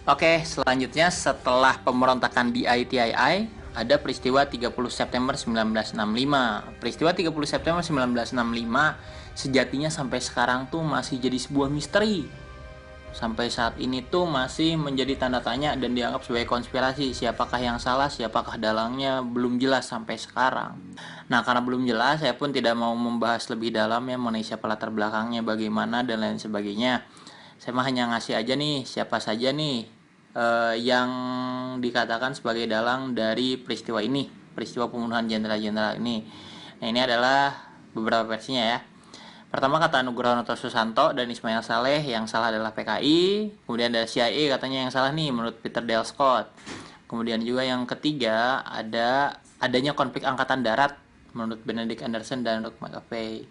Oke, selanjutnya setelah pemberontakan di ITII, ada peristiwa 30 September 1965. Peristiwa 30 September 1965 sejatinya sampai sekarang tuh masih jadi sebuah misteri. Sampai saat ini tuh masih menjadi tanda tanya dan dianggap sebagai konspirasi. Siapakah yang salah, siapakah dalangnya, belum jelas sampai sekarang. Nah, karena belum jelas, saya pun tidak mau membahas lebih dalam ya mengenai siapa latar belakangnya, bagaimana, dan lain sebagainya. Saya mah hanya ngasih aja nih, siapa saja nih yang dikatakan sebagai dalang dari peristiwa ini, peristiwa pembunuhan jenderal-jenderal ini. Nah, ini adalah beberapa versinya ya. Pertama kata Nugroho Noto Susanto dan Ismail Saleh, yang salah adalah PKI. Kemudian ada CIA katanya yang salah nih menurut Peter Dale Scott. Kemudian juga yang ketiga adanya konflik angkatan darat menurut Benedict Anderson dan Doug McAfee.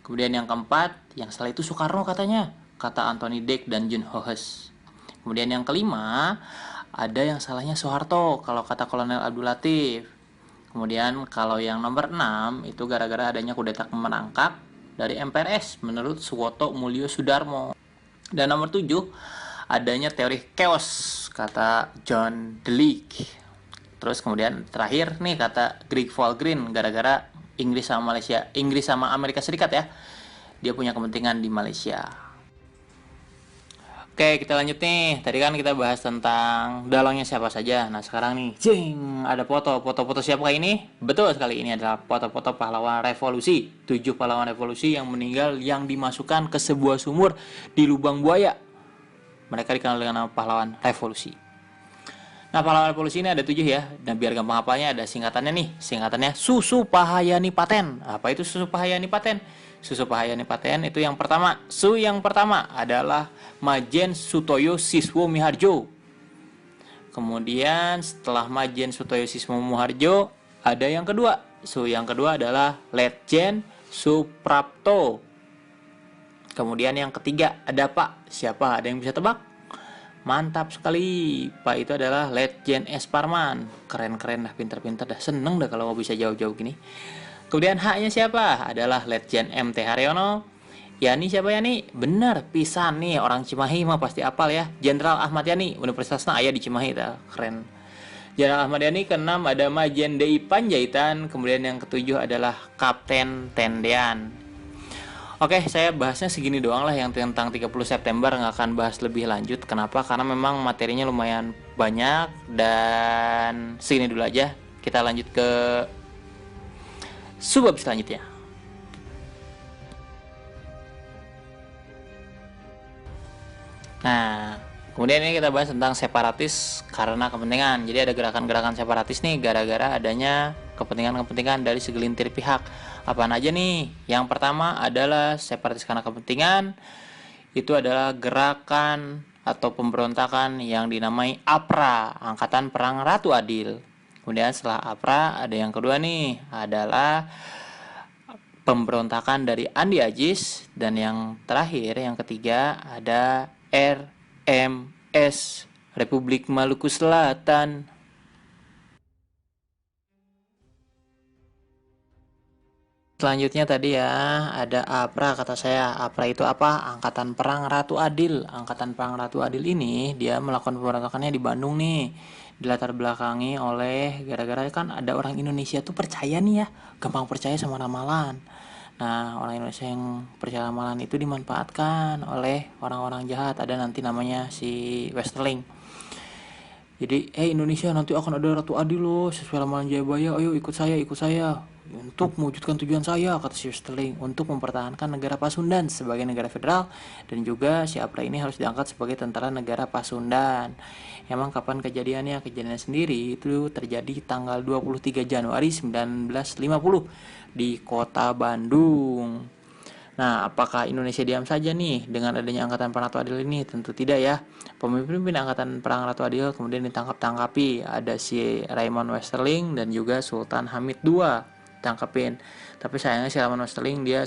Kemudian yang keempat, yang salah itu Soekarno katanya, kata Anthony Dick dan Jun Hohes. Kemudian yang kelima, ada yang salahnya Soeharto kalau kata Kolonel Abdul Latif. Kemudian kalau yang nomor 6 itu gara-gara adanya kudeta merangkap dari MPRS menurut Suwoto Mulyo Sudarmo. Dan nomor 7 adanya teori chaos kata John Delig. Terus kemudian terakhir nih kata Greg Valgren, gara-gara Inggris sama Amerika Serikat ya, dia punya kepentingan di Malaysia. Oke, kita lanjut nih. Tadi kan kita bahas tentang dalangnya siapa saja. Nah, sekarang nih, jing, ada foto-foto siapa ini? Betul sekali, ini adalah foto-foto pahlawan revolusi. 7 pahlawan revolusi yang meninggal yang dimasukkan ke sebuah sumur di Lubang Buaya. Mereka dikenal dengan nama pahlawan revolusi. Nah, pahlawan revolusi ini ada 7 ya. Dan biar gampang hafalnya ada singkatannya nih. Singkatannya Susu Pahayani Paten. Apa itu Susu Pahayani Paten? Susu Pahayani Paten itu yang pertama. Yang pertama adalah Majen Sutoyo Siswo Miharjo. Kemudian setelah Majen Sutoyo Siswo Miharjo ada yang kedua. Yang kedua adalah Letjen Suprapto. Kemudian yang ketiga ada Pak. Siapa? Ada yang bisa tebak? Mantap sekali, Pak itu adalah Letjen S. Parman. Keren-keren dah, pinter-pinter dah, seneng dah kalau bisa jauh-jauh gini. Kemudian H-nya siapa? Adalah Letjen M. T. Haryono. Yani siapa Yani? Bener, pisan nih, orang Cimahi mah pasti apal ya. Jenderal Ahmad Yani, Universitasnya ayah di Cimahi dah, keren. Jenderal Ahmad Yani, keenam ada Majen D.I. Panjaitan. Kemudian yang ketujuh adalah Kapten Tendean. Oke, saya bahasnya segini doang lah yang tentang 30 September, nggak akan bahas lebih lanjut. Kenapa? Karena memang materinya lumayan banyak dan segini dulu aja. Kita lanjut ke subbab selanjutnya. Nah, kemudian ini kita bahas tentang separatis karena kepentingan. Jadi ada gerakan-gerakan separatis nih gara-gara adanya kepentingan-kepentingan dari segelintir pihak. Apaan aja nih? Yang pertama adalah separatis karena kepentingan. Itu adalah gerakan atau pemberontakan yang dinamai APRA, Angkatan Perang Ratu Adil. Kemudian setelah APRA ada yang kedua nih, adalah pemberontakan dari Andi Ajis. Dan yang terakhir, yang ketiga ada RMS, Republik Maluku Selatan. Selanjutnya tadi ya ada APRA, kata saya. APRA itu apa? Angkatan Perang Ratu Adil. Angkatan Perang Ratu Adil ini dia melakukan pemberontakannya di Bandung nih. Dilatar belakangi oleh gara-gara kan ada orang Indonesia tuh percaya nih ya, gampang percaya sama ramalan. Nah, orang Indonesia yang percaya ramalan itu dimanfaatkan oleh orang-orang jahat. Ada nanti namanya si Westerling. Jadi, Indonesia nanti akan ada Ratu Adil loh, sesuai ramalan Jayabaya, ayo ikut saya, untuk mewujudkan tujuan saya, kata si Westerling, untuk mempertahankan negara Pasundan sebagai negara federal, dan juga si APRA ini harus diangkat sebagai tentara negara Pasundan. Emang kapan kejadiannya? Kejadiannya sendiri itu terjadi tanggal 23 Januari 1950 di kota Bandung. Nah, apakah Indonesia diam saja nih dengan adanya Angkatan Perang Ratu Adil ini? Tentu tidak ya. Pemimpin Angkatan Perang Ratu Adil kemudian ditangkap-tangkapi. Ada si Raymond Westerling dan juga Sultan Hamid II tangkapin. Tapi sayangnya si Raymond Westerling dia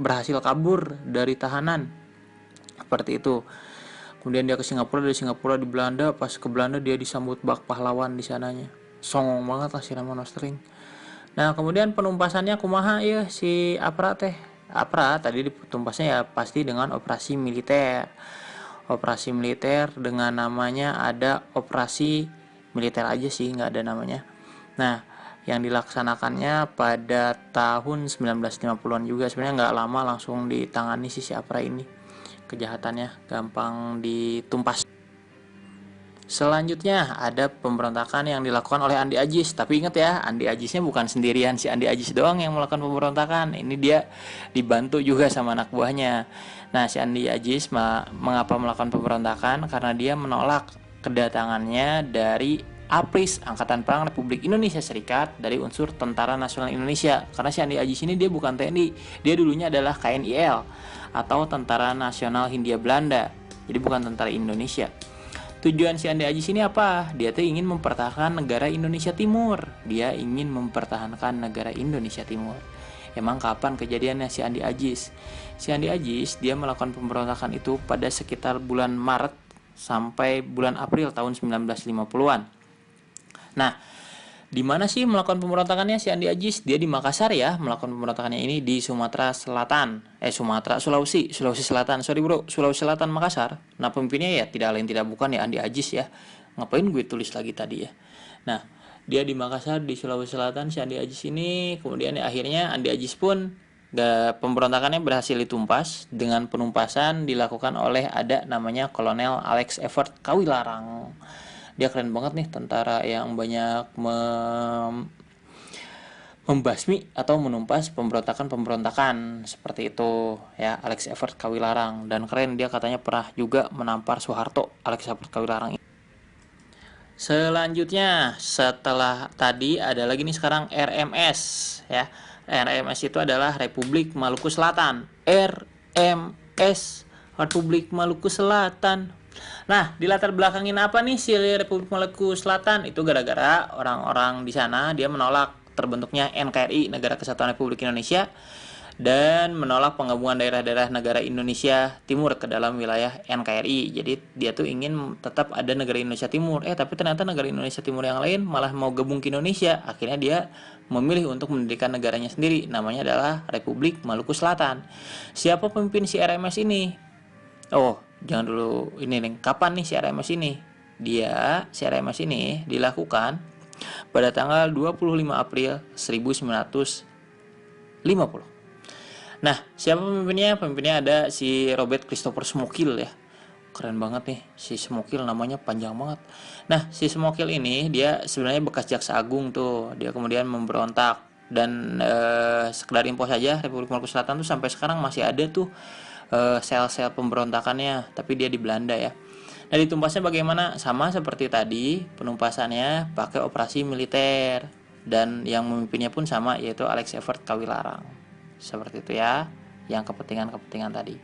berhasil kabur dari tahanan. Seperti itu. Kemudian dia ke Singapura, dari Singapura di Belanda. Pas ke Belanda dia disambut bak pahlawan di sananya. Songong banget lah si Raymond Westerling. Nah, kemudian penumpasannya kumaha ya si APRA teh. APRA tadi ditumpasnya ya pasti dengan operasi militer. operasi militer dengan namanya ada operasi militer aja sih, nggak ada namanya. Nah, yang dilaksanakannya pada tahun 1950-an juga, sebenarnya nggak lama langsung ditangani si Apra ini. Kejahatannya gampang ditumpas. Selanjutnya ada pemberontakan yang dilakukan oleh Andi Ajis. Tapi ingat ya, Andi Ajisnya bukan sendirian, si Andi Ajis doang yang melakukan pemberontakan. Ini dia dibantu juga sama anak buahnya. Nah, si Andi Ajis mengapa melakukan pemberontakan? Karena dia menolak kedatangannya dari APRIS, Angkatan Perang Republik Indonesia Serikat, dari unsur Tentara Nasional Indonesia. Karena si Andi Ajis ini dia bukan TNI, dia dulunya adalah KNIL atau Tentara Nasional Hindia Belanda. Jadi bukan tentara Indonesia. Tujuan si Andi Ajis ini apa? Dia tuh ingin mempertahankan negara Indonesia Timur. Dia ingin mempertahankan negara Indonesia Timur. Emang kapan kejadiannya si Andi Ajis? Si Andi Ajis dia melakukan pemberontakan itu pada sekitar bulan Maret sampai bulan April tahun 1950-an. Nah, di mana sih melakukan pemberontakannya si Andi Ajis? Dia di Makassar ya, melakukan pemberontakannya ini di Sumatera Selatan. Sulawesi Selatan. Sorry bro, Sulawesi Selatan Makassar. Nah, pemimpinnya ya tidak lain tidak bukan ya Andi Ajis ya. Ngapain gue tulis lagi tadi ya. Nah, dia di Makassar di Sulawesi Selatan si Andi Ajis ini, kemudian ya, akhirnya Andi Ajis pun pemberontakannya berhasil ditumpas dengan penumpasan dilakukan oleh ada namanya Kolonel Alex Everett Kawilarang. Dia keren banget nih, tentara yang banyak membasmi atau menumpas pemberontakan seperti itu ya, Alex Everett Kawilarang. Dan keren, dia katanya pernah juga menampar Soeharto, Alex Everett Kawilarang. Selanjutnya setelah tadi ada lagi nih sekarang RMS ya. RMS itu adalah Republik Maluku Selatan. RMS Republik Maluku Selatan. Nah, di latar belakangin apa nih si Republik Maluku Selatan? Itu gara-gara orang-orang di sana dia menolak terbentuknya NKRI, Negara Kesatuan Republik Indonesia, dan menolak penggabungan daerah-daerah negara Indonesia Timur ke dalam wilayah NKRI. Jadi dia tuh ingin tetap ada negara Indonesia Timur. Tapi ternyata negara Indonesia Timur yang lain malah mau gabung ke Indonesia. Akhirnya dia memilih untuk mendirikan negaranya sendiri. Namanya adalah Republik Maluku Selatan. Siapa pemimpin si RMS ini? Oh, jangan dulu ini nih. Kapan nih si RMS ini? Si RMS ini dilakukan pada tanggal 25 April 1950. Nah, siapa pemimpinnya? Pemimpinnya ada si Robert Christopher Smokil ya. Keren banget nih, si Smokil namanya panjang banget. Nah, si Smokil ini dia sebenarnya bekas jaksa agung tuh. Dia kemudian memberontak. Dan sekedar info saja, Republik Maluku Selatan tuh sampai sekarang masih ada tuh sel-sel pemberontakannya, tapi dia di Belanda ya. Nah, ditumpasnya bagaimana? Sama seperti tadi, penumpasannya pakai operasi militer, dan yang memimpinnya pun sama, yaitu Alex Everett Kawilarang. Seperti itu ya, yang kepentingan tadi.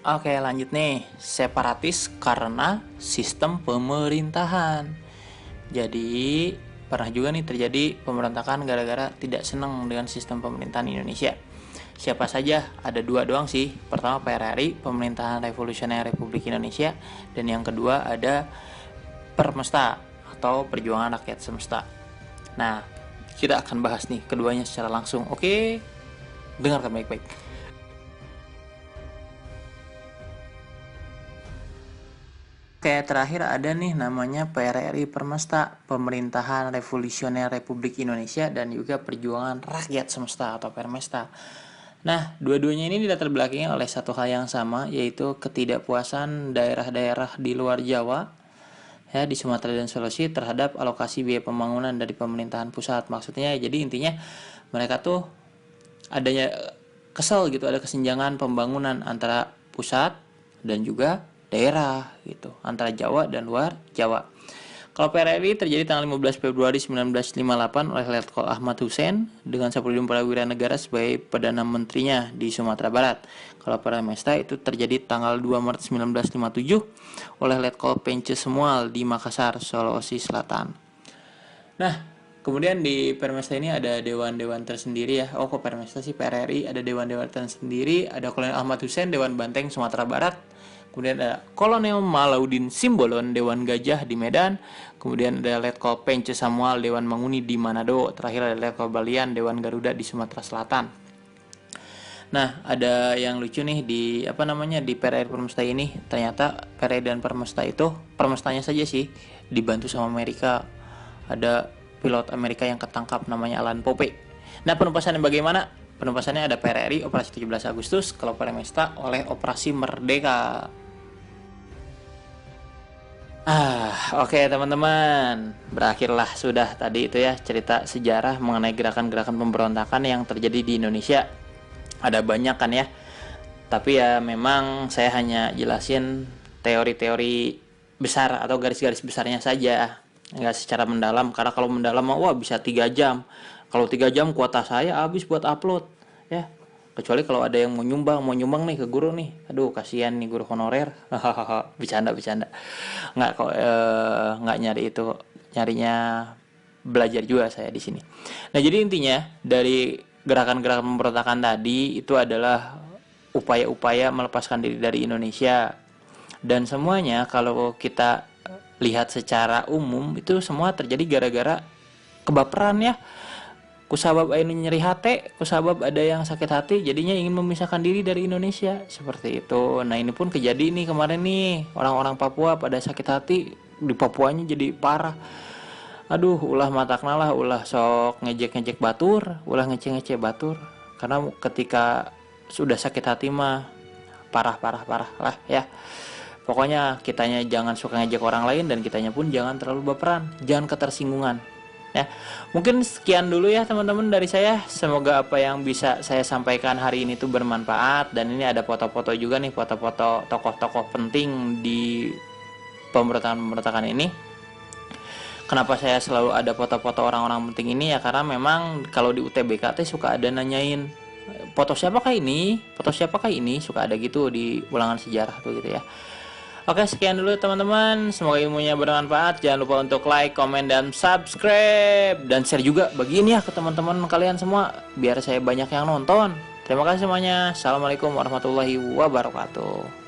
Oke, lanjut nih. Separatis karena sistem pemerintahan. Jadi pernah juga nih terjadi pemberontakan gara-gara tidak senang dengan sistem pemerintahan Indonesia. Siapa saja? Ada dua doang sih. Pertama PRRI, Pemerintahan Revolusioner Republik Indonesia, dan yang kedua ada Permesta atau Perjuangan Rakyat Semesta. Nah, kita akan bahas nih keduanya secara langsung. Oke, dengarkan baik-baik. Oke, terakhir ada nih namanya PRRI Permesta, Pemerintahan Revolusioner Republik Indonesia, dan juga Perjuangan Rakyat Semesta atau Permesta. Nah, dua-duanya ini dilatar belakangi oleh satu hal yang sama, yaitu ketidakpuasan daerah-daerah di luar Jawa ya, di Sumatera dan Sulawesi terhadap alokasi biaya pembangunan dari pemerintahan pusat. Maksudnya jadi intinya mereka tuh adanya kesel gitu, ada kesenjangan pembangunan antara pusat dan juga daerah gitu, antara Jawa dan luar Jawa. Kalau PRRI terjadi tanggal 15 Februari 1958 oleh Letkol Ahmad Hussein dengan Saprodin Prawira Negara sebagai Perdana Menterinya di Sumatera Barat. Kalau Permesta itu terjadi tanggal 2 Maret 1957 oleh Letkol Pence Semual di Makassar, Sulawesi Selatan. Nah, kemudian di Permesta ini ada dewan-dewan tersendiri ya. Oh, kok Permesta sih, PRRI ada dewan-dewan tersendiri. Ada Kolonel Ahmad Hussein, Dewan Banteng Sumatera Barat. Kemudian ada Kolonel Malaudin Simbolon, Dewan Gajah di Medan. Kemudian ada Letkol Pence Samuel, Dewan Manguni di Manado. Terakhir ada Letkol Balian, Dewan Garuda di Sumatera Selatan. Nah, ada yang lucu nih di apa namanya di Perairan Permesta ini. Ternyata Perairan Permesta itu permestanya saja sih dibantu sama Amerika. Ada pilot Amerika yang ketangkap namanya Alan Pope. Nah, penumpasannya bagaimana? Penumpasannya ada PRRI Operasi 17 Agustus, kalau Permesta oleh Operasi Merdeka. Oke teman-teman, berakhirlah sudah tadi itu ya cerita sejarah mengenai gerakan-gerakan pemberontakan yang terjadi di Indonesia. Ada banyak kan ya, tapi ya memang saya hanya jelasin teori-teori besar atau garis-garis besarnya saja, nggak secara mendalam, karena kalau mendalam wah bisa 3 jam. Kalau 3 jam kuota saya habis buat upload ya, kecuali kalau ada yang mau nyumbang nih ke guru nih, aduh kasihan nih guru honorer. Bercanda nggak kok, nggak nyari itu, nyarinya belajar juga saya di sini. Nah jadi intinya dari gerakan-gerakan pemberontakan tadi itu adalah upaya-upaya melepaskan diri dari Indonesia, dan semuanya kalau kita lihat secara umum itu semua terjadi gara-gara kebaperan ya. Kusabab ini nyeri hati, kusabab ada yang sakit hati, jadinya ingin memisahkan diri dari Indonesia, seperti itu. Nah ini pun kejadian nih kemarin nih, orang-orang Papua pada sakit hati, di Papuanya jadi parah. Aduh, ulah matakna lah, ulah sok ngejek-ngejek batur, ulah ngece-ngece batur. Karena ketika sudah sakit hati mah parah lah ya. Pokoknya kitanya jangan suka ngejek orang lain, dan kitanya pun jangan terlalu baperan, jangan ketersinggungan. Ya, mungkin sekian dulu ya teman-teman dari saya. Semoga apa yang bisa saya sampaikan hari ini tuh bermanfaat. Dan ini ada foto-foto juga nih, foto-foto tokoh-tokoh penting di pemberontakan ini. Kenapa saya selalu ada foto-foto orang-orang penting ini ya, karena memang kalau di UTBK suka ada nanyain foto siapakah ini, suka ada gitu di ulangan sejarah tuh gitu ya. Oke, sekian dulu teman-teman. Semoga ilmunya bermanfaat. Jangan lupa untuk like, komen, dan subscribe. Dan share juga, bagiin ya ke teman-teman kalian semua, biar saya banyak yang nonton. Terima kasih semuanya. Assalamualaikum warahmatullahi wabarakatuh.